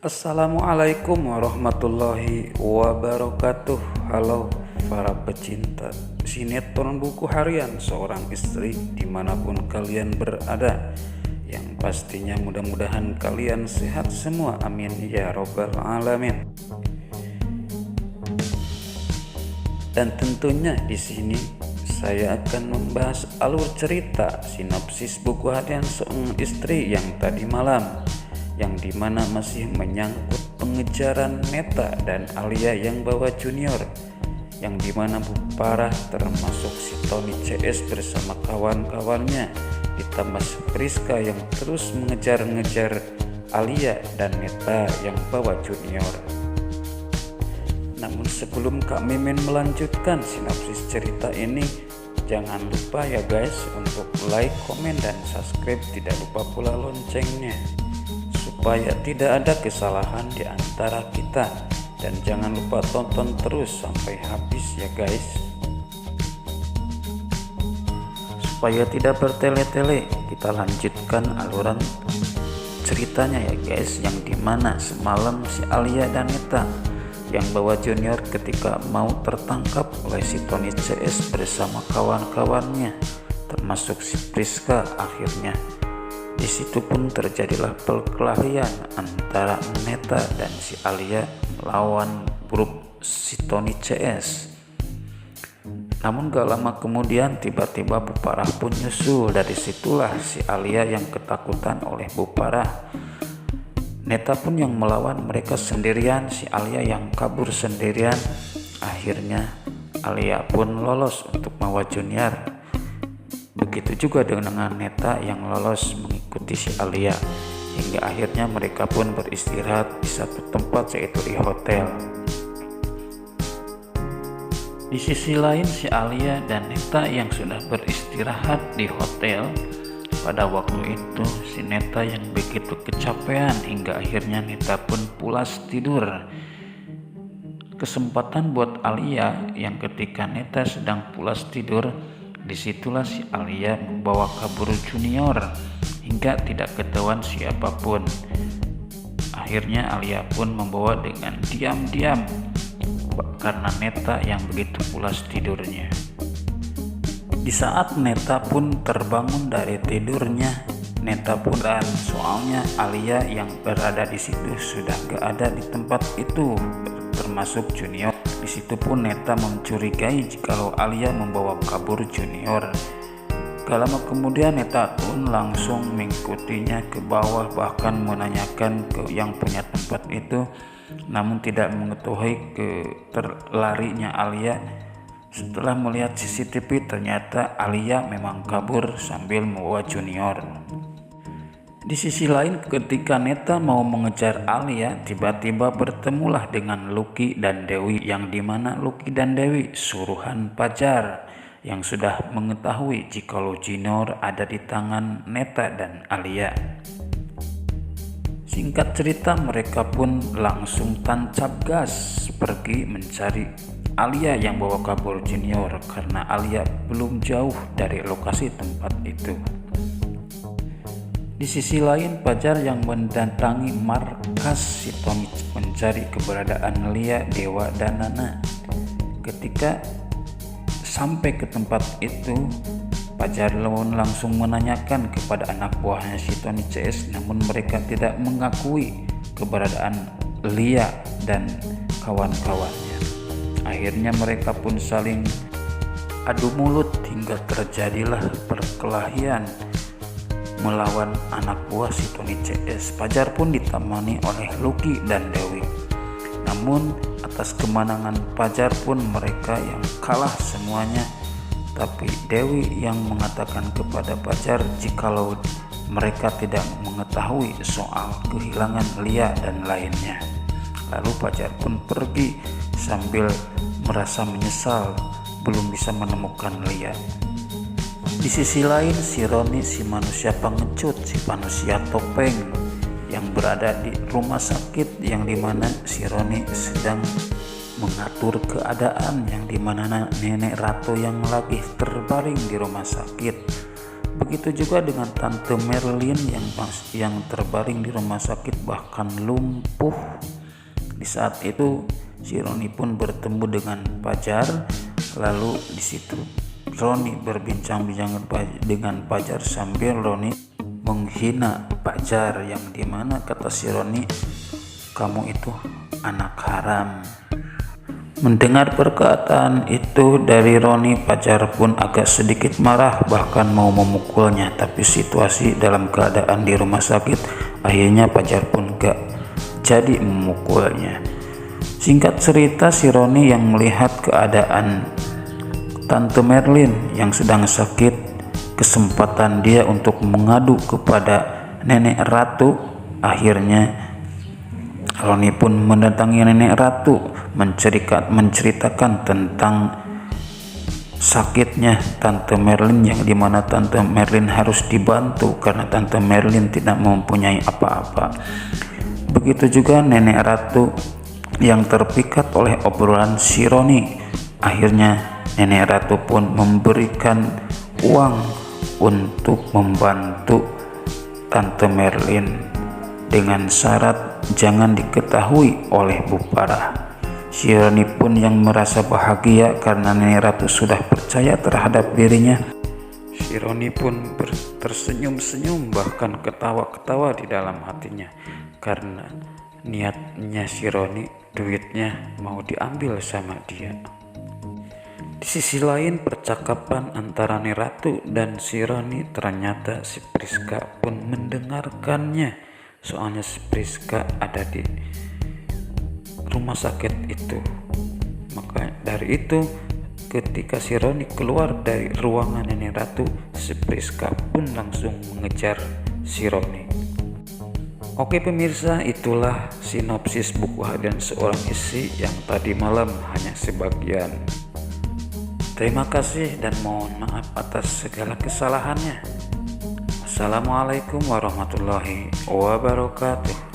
Assalamualaikum warahmatullahi wabarakatuh. Halo para pecinta sinetron buku harian seorang istri dimanapun kalian berada. Yang pastinya mudah-mudahan kalian sehat semua, amin ya robbal alamin. Dan tentunya di sini saya akan membahas alur cerita sinopsis buku harian seorang istri yang tadi malam, yang dimana masih menyangkut pengejaran Neta dan Alia yang bawa Junior, yang dimana Bu Parah termasuk si Tony CS bersama kawan-kawannya, ditambah si Priska yang terus mengejar-ngejar Alia dan Neta yang bawa Junior. Namun sebelum Kak Mimin melanjutkan sinopsis cerita ini, jangan lupa ya guys untuk like, komen, dan subscribe, tidak lupa pula loncengnya supaya tidak ada kesalahan di antara kita, dan jangan lupa tonton terus sampai habis ya guys. Supaya tidak bertele-tele, kita lanjutkan aluran ceritanya ya guys, yang dimana semalam si Alia dan Neta yang bawa Junior ketika mau tertangkap oleh si Tony CS bersama kawan-kawannya termasuk si Priska. Akhirnya di situ pun terjadilah perkelahian antara Neta dan si Alia melawan grup si Tony CS. Namun gak lama kemudian tiba-tiba Bu Parah pun nyusul. Dari situlah si Alia yang ketakutan oleh Bu Parah. Neta pun yang melawan mereka sendirian, si Alia yang kabur sendirian. Akhirnya Alia pun lolos untuk membawa Junior. Begitu juga dengan Neta yang lolos mengikuti si Alia, hingga akhirnya mereka pun beristirahat di satu tempat, yaitu di hotel. Di sisi lain si Alia dan Neta yang sudah beristirahat di hotel, pada waktu itu si Neta yang begitu kecapean hingga akhirnya Neta pun pulas tidur. Kesempatan buat Alia yang ketika Neta sedang pulas tidur, disitulah si Alia membawa kabur Junior hingga tidak ketahuan siapapun. Akhirnya Alia pun membawa dengan diam-diam karena Neta yang begitu pulas tidurnya. Di saat Neta pun terbangun dari tidurnya, Neta pun soalnya Alia yang berada di situ sudah gak ada di tempat itu, termasuk Junior. Di situ pun Neta mencurigai jikalau Alia membawa kabur Junior. Gak lama kemudian Neta pun langsung mengikutinya ke bawah, bahkan menanyakan ke yang punya tempat itu, namun tidak mengetahui terlarinya Alia. Setelah melihat CCTV, ternyata Alia memang kabur sambil membawa Junior. Di sisi lain, ketika Neta mau mengejar Alia, tiba-tiba bertemulah dengan Lucky dan Dewi, yang dimana Lucky dan Dewi suruhan Pajar yang sudah mengetahui jikalau Junior ada di tangan Neta dan Alia. Singkat cerita, mereka pun langsung tancap gas pergi mencari Alia yang bawa kabur Junior, karena Alia belum jauh dari lokasi tempat itu. Di sisi lain, Pajar yang mendatangi markas si Tony mencari keberadaan Lia, Dewa, dan Nana. Ketika sampai ke tempat itu, Pajar langsung menanyakan kepada anak buahnya si Tony CS, namun mereka tidak mengakui keberadaan Lia dan kawan-kawannya. Akhirnya mereka pun saling adu mulut hingga terjadilah perkelahian melawan anak buah si Tony CS. Pajar pun ditemani oleh Lucky dan Dewi. Namun atas kemenangan Pajar pun mereka yang kalah semuanya. Tapi Dewi yang mengatakan kepada Pajar jikalau mereka tidak mengetahui soal kehilangan Lia dan lainnya. Lalu Pajar pun pergi sambil merasa menyesal belum bisa menemukan Lia. Di sisi lain, si Roni, si manusia pengecut, si manusia topeng yang berada di rumah sakit, yang dimana si Roni sedang mengatur keadaan, yang dimana nenek Ratu yang lagi terbaring di rumah sakit. Begitu juga dengan Tante Merlin yang terbaring di rumah sakit bahkan lumpuh. Di saat itu si Roni pun bertemu dengan Fajar. Lalu di situ Roni berbincang-bincang dengan Fajar sambil Roni menghina Fajar, yang dimana kata si Roni, "Kamu itu anak haram." Mendengar perkataan itu dari Roni, Fajar pun agak sedikit marah, bahkan mau memukulnya. Tapi situasi dalam keadaan di rumah sakit, akhirnya Fajar pun gak jadi memukulnya. Singkat cerita, si Roni yang melihat keadaan Tante Merlin yang sedang sakit, kesempatan dia untuk mengadu kepada Nenek Ratu. Akhirnya Roni pun mendatangi Nenek Ratu, menceritakan tentang sakitnya Tante Merlin, yang dimana Tante Merlin harus dibantu karena Tante Merlin tidak mempunyai apa-apa. Begitu juga Nenek Ratu yang terpikat oleh obrolan si Roni. Akhirnya Nenek Ratu pun memberikan uang untuk membantu Tante Merlin dengan syarat jangan diketahui oleh Bu Parah. Si Roni pun yang merasa bahagia karena Nenek Ratu sudah percaya terhadap dirinya. Si Roni pun tersenyum-senyum, bahkan ketawa-ketawa di dalam hatinya, karena niatnya si Roni duitnya mau diambil sama dia. Di sisi lain, percakapan antara Nenek Ratu dan si Roni, ternyata si Priska pun mendengarkannya. Soalnya si Priska ada di rumah sakit itu. Maka dari itu, ketika si Roni keluar dari ruangan Nenek Ratu, si Priska pun langsung mengejar si Roni. Oke pemirsa, itulah sinopsis buku Hadiah Seorang Istri yang tadi malam hanya sebagian. Terima kasih dan mohon maaf atas segala kesalahannya. Assalamualaikum warahmatullahi wabarakatuh.